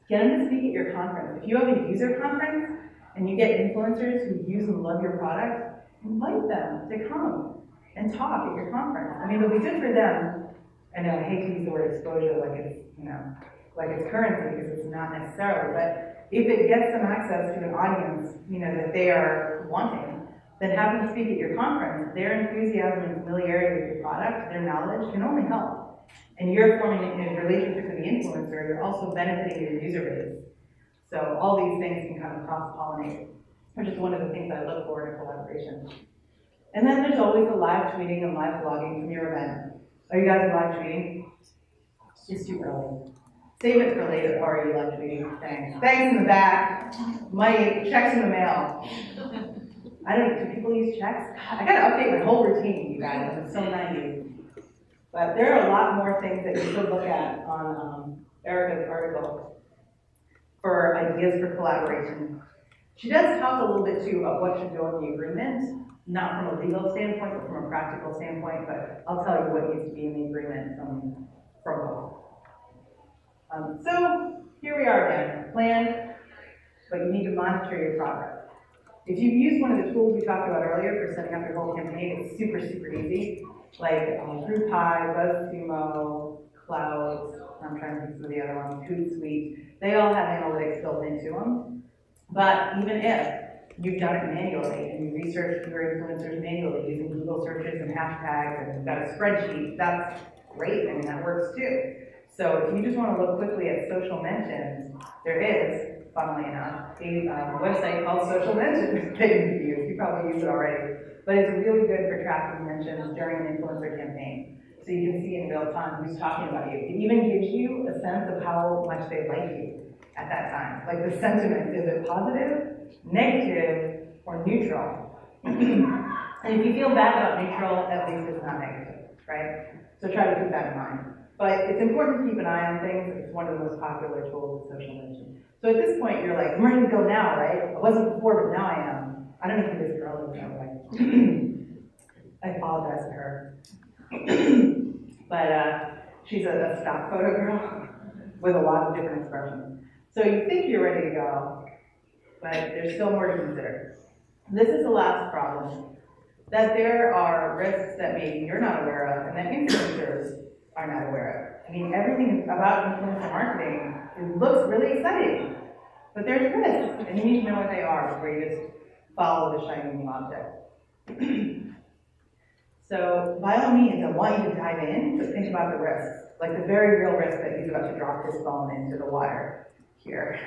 Get them to speak at your conference. If you have a user conference and you get influencers who use and love your product, invite them to come and talk at your conference. I mean, it'll be good for them. I know I hate to use the word exposure like it's currency because it's not necessarily, but if it gets them access to an audience, that they are wanting, then have them speak at your conference. Their enthusiasm and familiarity with your product, their knowledge can only help. And you're forming a relationship with the influencer, you're also benefiting your user base. So all these things can kind of cross-pollinate, which is one of the things I look for in a collaboration. And then there's always the live tweeting and live blogging from your event. Are you guys live tweeting? It's too early. Save it for later, or are you live tweeting? Thanks. Thanks in the back. Money, checks in the mail. Do people use checks? I gotta update my whole routine, you guys. I'm so 90s. But there are a lot more things that you could look at on Erica's article for ideas for collaboration. She does talk a little bit too about what should go in the agreement, not from a legal standpoint, but from a practical standpoint, but I'll tell you what needs to be in the agreement from both. So here we are again, plan, but you need to monitor your progress. If you've used one of the tools we talked about earlier for setting up your whole campaign, it's super, super easy. Like GroupHi, BuzzSumo, Clouds, I'm trying to think of some of the other ones, Hootsuite, they all have analytics built into them. But even if you've done it manually and you researched your influencers manually using Google searches and hashtags and you've got a spreadsheet, that's great, I mean that works too. So if you just want to look quickly at social mentions, there is, funnily enough, a website called Social Mentions that you can use. You probably use it already. But it's really good for tracking mentions during an influencer campaign. So you can see in real time who's talking about you. It even gives you a sense of how much they like you at that time. Like the sentiment, is it positive, negative, or neutral? And if you feel bad about neutral, at least it's not negative, right? So try to keep that in mind. But it's important to keep an eye on things. It's one of the most popular tools with social mentions. So at this point, you're like, I'm ready to go now, right? I wasn't before, but now I am. I don't know who this girl is, that way. I apologize to her. But she's a stock photo girl with a lot of different expressions. So you think you're ready to go, but there's still more to consider. This is the last problem, that there are risks that maybe you're not aware of and that influencers are not aware of. I mean, everything about influencer marketing, it looks really exciting, but there's risks, and you need to know what they are before you just follow the shiny new object. So, by all means, I want you to dive in, but think about the risks, like the very real risk that he's about to drop his phone into the water here.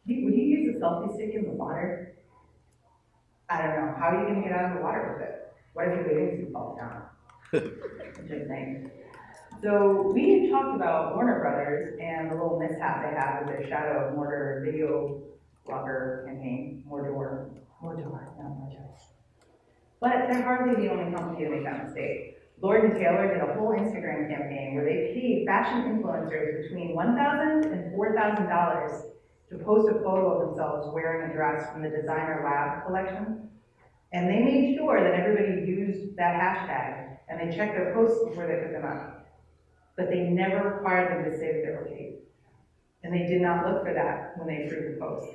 Would you use a selfie stick in the water? I don't know. How are you going to get out of the water with it? What if your bathing suit falls down? Interesting. So we talked about Warner Brothers and the little mishap they had with their Shadow of Mordor video blogger campaign, Mordor, not Mordor. But they're hardly the only company to make that mistake. Lord & Taylor did a whole Instagram campaign where they paid fashion influencers between $1,000 and $4,000 to post a photo of themselves wearing a dress from the Designer Lab collection. And they made sure that everybody used that hashtag and they checked their posts before they put them up. But they never required them to say that they were paid. And they did not look for that when they approved the post.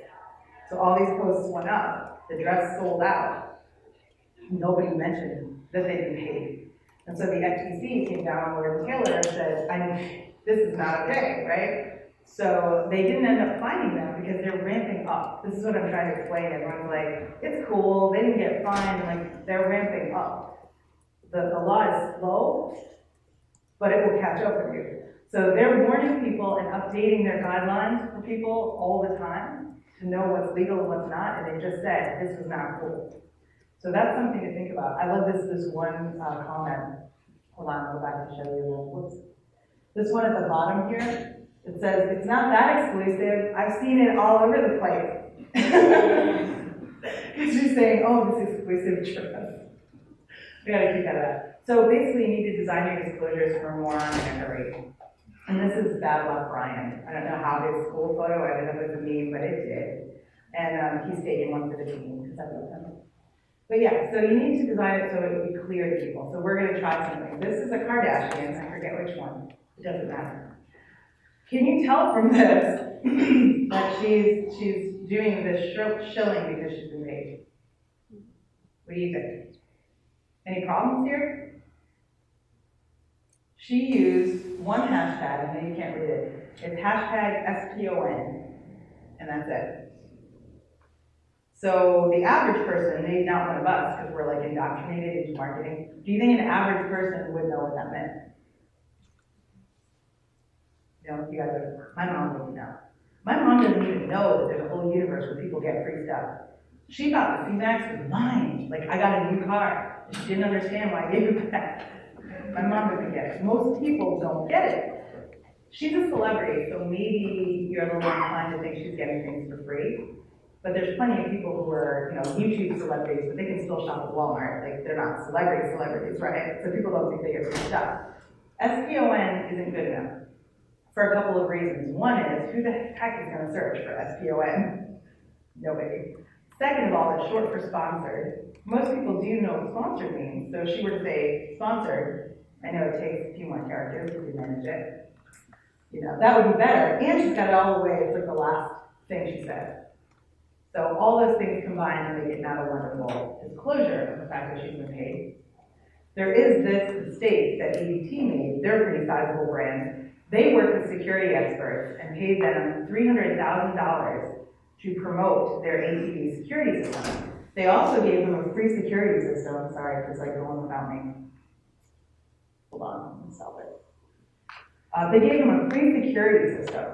So all these posts went up, the dress sold out. Nobody mentioned that they'd been paid. And so the FTC came down on Lord & Taylor and said, this is not okay, right? So they didn't end up finding them because they're ramping up. This is what I'm trying to explain. Everyone's like, it's cool, they didn't get fined, like they're ramping up. The law is slow, but it will catch up with you. So they're warning people and updating their guidelines for people all the time to know what's legal and what's not, and they just said, this is not cool. So that's something to think about. I love this one comment. Hold on, I'll go back and show you. Whoops. This one at the bottom here, it says, it's not that exclusive. I've seen it all over the place. Because you're saying, oh, this is exclusive trust. We gotta keep that up. So basically, you need to design your disclosures for more on Kerry. And this is Bad Luck Brian. I don't know how his school photo ended up as a meme, but it did. And he's taking one for the team, because I love him. But yeah, so you need to design it so it would be clear to people. So we're gonna try something. This is a Kardashian, I forget which one. It doesn't matter. Can you tell from this that she's doing this shilling because she's been paid? What do you think? Any problems here? She used one hashtag, I know you can't read it. It's hashtag SPON, and that's it. So the average person, maybe not one of us, because we're like indoctrinated into marketing, do you think an average person would know what that meant? You know, you guys are, my mom wouldn't know. My mom doesn't even know that there's a whole universe where people get free stuff. She thought the C-Max was mine. Like, I got a new car. She didn't understand why I gave it back. My mom doesn't get it. Most people don't get it. She's a celebrity, so maybe you're a little more inclined to think she's getting things for free. But there's plenty of people who are, YouTube celebrities, but they can still shop at Walmart. Like, they're not celebrities, right? So people don't think they get free stuff. SPON isn't good enough for a couple of reasons. One is, who the heck is going to search for SPON? Nobody. Second of all, it's short for sponsored. Most people do know what sponsored means. So if she were to say sponsored, I know it takes a few more characters to manage it. That would be better. And she's got it all the way. It's like the last thing she said. So all those things combined to make it not a wonderful disclosure of the fact that she's been paid. There is this mistake that ADT made. They're a pretty sizable brand. They worked with security experts and paid them $300,000 to promote their ATV security system. They also gave them a free security system. Sorry, because like going without me. Hold on, let me stop it. They gave them a free security system.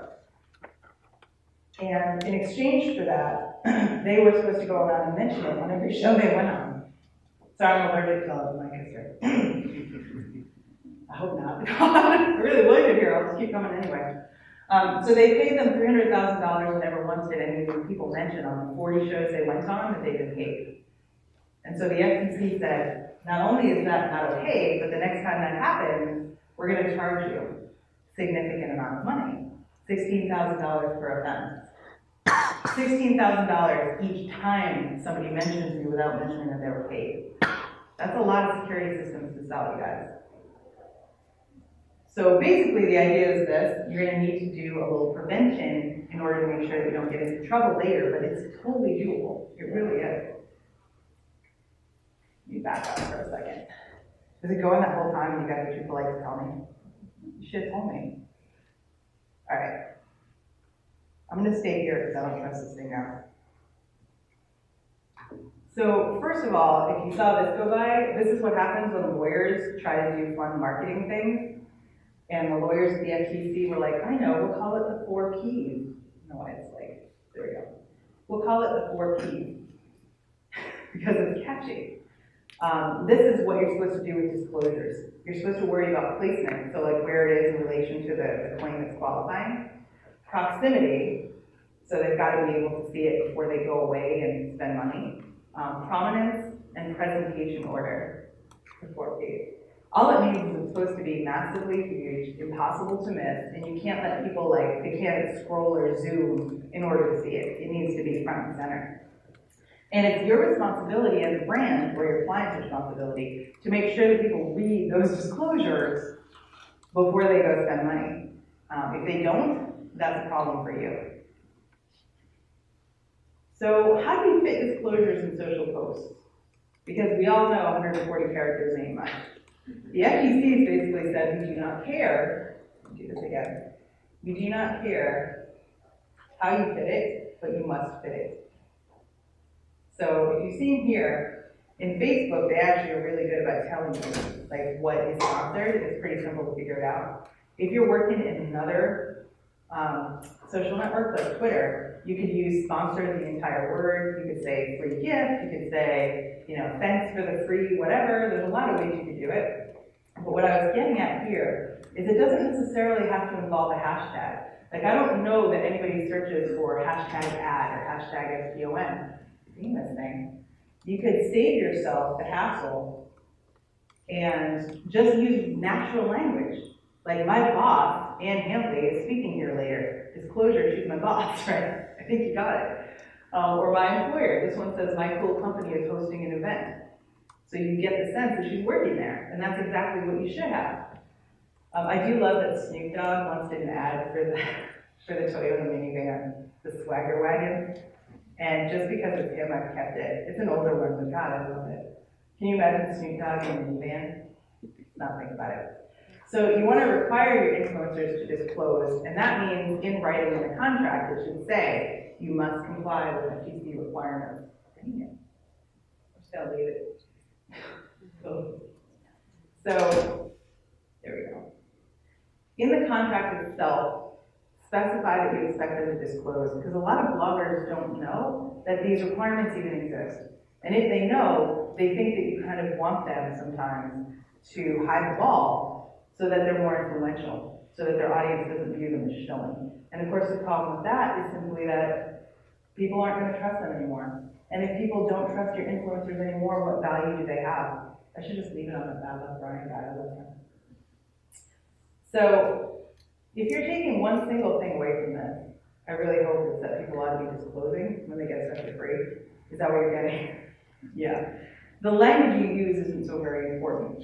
And in exchange for that, they were supposed to go around and mention it on every show they went on. So I'm allergic to all of Lancaster. I hope not. I really like it here. I'll just keep coming anyway. So they paid them $300,000 and never once did any of the people mention on the 40 shows they went on that they'd been paid. And so the FTC said, not only is that not okay, but the next time that happens, we're going to charge you a significant amount of money, $16,000 per offense. $16,000 each time somebody mentions you without mentioning that they were paid. That's a lot of security systems to sell, you guys. So basically the idea is this: you're going to need to do a little prevention in order to make sure that you don't get into trouble later, but it's totally doable. It really is. Let me back up for a second. Is it going that whole time and you guys are too polite to tell me? You should have told me. All right. I'm going to stay here because I don't trust this thing now. So first of all, if you saw this go by, this is what happens when lawyers try to do fun marketing things. And the lawyers at the FTC were like, I know, we'll call it the 4 Ps. You know what it's like. There we go. We'll call it the 4 Ps because it's catchy. This is what you're supposed to do with disclosures. You're supposed to worry about placement, so like where it is in relation to the claim that's qualifying. Proximity, so they've got to be able to see it before they go away and spend money. Prominence and presentation order, the 4 Ps. All it means is it's supposed to be massively huge, impossible to miss, and you can't let people they can't scroll or zoom in order to see it. It needs to be front and center. And it's your responsibility as a brand, or your client's responsibility, to make sure that people read those disclosures before they go spend money. If they don't, that's a problem for you. So how do you fit disclosures in social posts? Because we all know 140 characters ain't much. The FTC basically said, we do not care, do this again, we do not care how you fit it, but you must fit it. So if you see here, in Facebook, they actually are really good about telling you what is sponsored. It's pretty simple to figure it out. If you're working in another social network like Twitter, you could use sponsored the entire word. You could say free gift. You could say, thanks for the free whatever. There's a lot of ways you could do it. But what I was getting at here is it doesn't necessarily have to involve a hashtag. Like, I don't know that anybody searches for hashtag ad or hashtag SPON. Seeing this thing. You could save yourself the hassle and just use natural language. Like, my boss, Ann Hampley, is speaking here later. Disclosure, she's my boss, right? I think you got it. Or my employer. This one says, my cool company is hosting an event. So you get the sense that she's working there, and that's exactly what you should have. I do love that Snoop Dogg once did an ad for the Toyota minivan, the Swagger Wagon. And just because it's him, I've kept it. It's an older one, but God, I love it. Can you imagine Snoop Dogg in a minivan? Not think about it. So you want to require your influencers to disclose, and that means in writing in the contract, it should say, you must comply with FTC requirements. Dang it. I'm just going to leave it. So, there we go. In the contract itself, specify that you expect them to disclose, because a lot of bloggers don't know that these requirements even exist. And if they know, they think that you kind of want them sometimes to hide the ball so that they're more influential, so that their audience doesn't view them as showing. And of course, the problem with that is simply that people aren't going to trust them anymore. And if people don't trust your influencers anymore, what value do they have? I should just leave it on the bad left Brian guy. I love him. So, if you're taking one single thing away from this, I really hope it's that people ought to be disclosing when they get stuff for free. Is that what you're getting? Yeah. The language you use isn't so very important.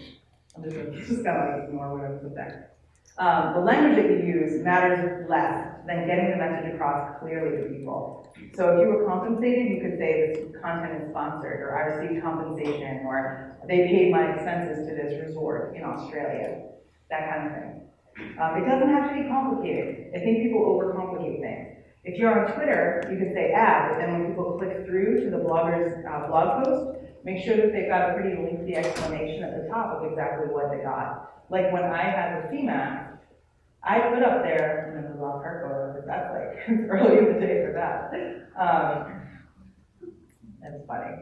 I'm just gonna ignore what I put there. The language that you use matters less than getting the message across clearly to people. So if you were compensated, you could say this content is sponsored, or I received compensation, or they paid my expenses to this resort in Australia, that kind of thing. It doesn't have to be complicated. I think people overcomplicate things. If you're on Twitter, you could say ad, but then when people click through to the blogger's blog post, make sure that they've got a pretty lengthy explanation at the top of exactly what they got. Like when I had the CMAX, I put up there, and then the Rob Hart photo, because that's like early in the day for that. That's funny.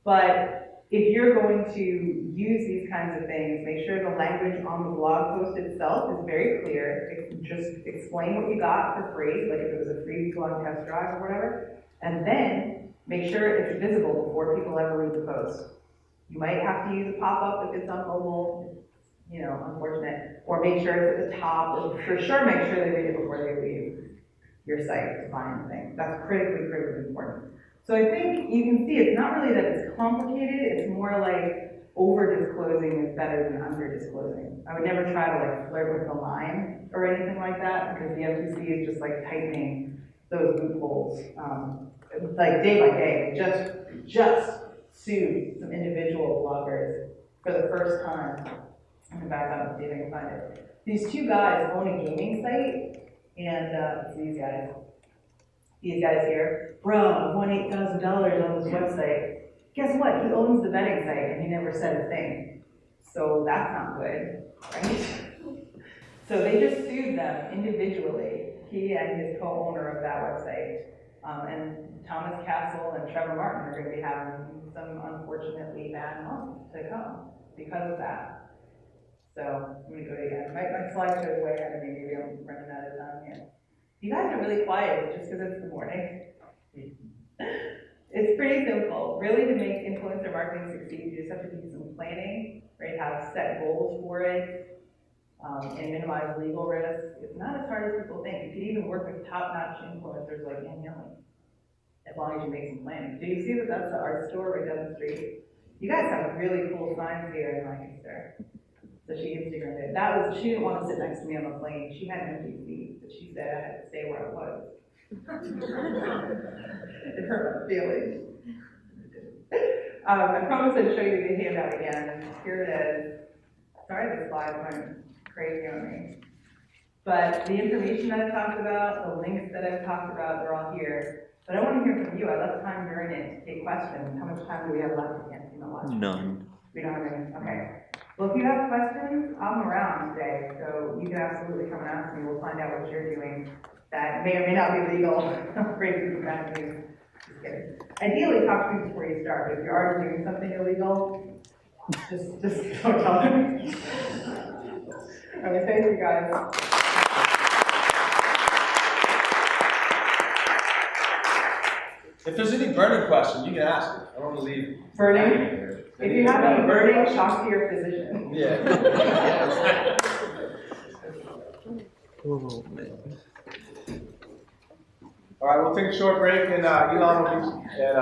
But if you're going to use these kinds of things, make sure the language on the blog post itself is very clear. Just explain what you got for free, like if it was a free blog test drive or whatever, and then make sure it's visible before people ever read the post. You might have to use a pop-up if it's on mobile, you know, unfortunate, or make sure it's at the top, or for sure make sure they read it before they leave your site to buy anything. That's critically important. So I think you can see it's not really that it's complicated, it's more like over-disclosing is better than under-disclosing. I would never try to like flirt with the line or anything like that, because the FTC is just like tightening those loopholes, like day by day. Just sued some individual bloggers for the first time. I'm gonna back up and see if I can find it. These two guys own a gaming site, and it's these guys. These guys here, bro, I won $8,000 on this website. Guess what? He owns the betting site, and he never said a thing. So that's not good, right? So they just sued them individually, he and his co-owner of that website. And Thomas Castle and Trevor Martin are going to be having some unfortunately bad months to come because of that. So I'm going to go to again. My slide shows way ahead of me. Maybe I'm running out of time here. You guys are really quiet just because it's the morning. It's pretty simple. Really, to make influencer marketing succeed, you just have to do some planning, right? Have set goals for it, and minimize legal risks. It's not as hard as people think. You could even work with top-notch influencers like Ann Hampley, as long as you make some planning. Do you see that that's the art store right down the street? You guys have really cool signs here in Lancaster. So she Instagrammed it. She didn't want to sit next to me on the plane. She had an empty seat, but she said I had to stay where I was. It hurt my feelings. I promised I'd show you the handout again. Here it is. Sorry the slides went crazy on me. But the information that I've talked about, the links that I've talked about, they're all here. But I want to hear from you. I left time during it to take questions. How much time do we have left? I can't see my watch. None. We don't have any? Okay. Well, if you have questions, I'm around today, so you can absolutely come and ask me. We'll find out what you're doing that may or may not be legal. I'm afraid to be bad news. Just kidding. Ideally, talk to me before you start. If you're already doing something illegal, Just don't tell them. Okay, thank you guys. If there's any burning question, you can ask it. I don't want to leave. Burning? If you have any burning, talk to your physician. Yeah. Oh, man. All right, we'll take a short break, and Elon will be at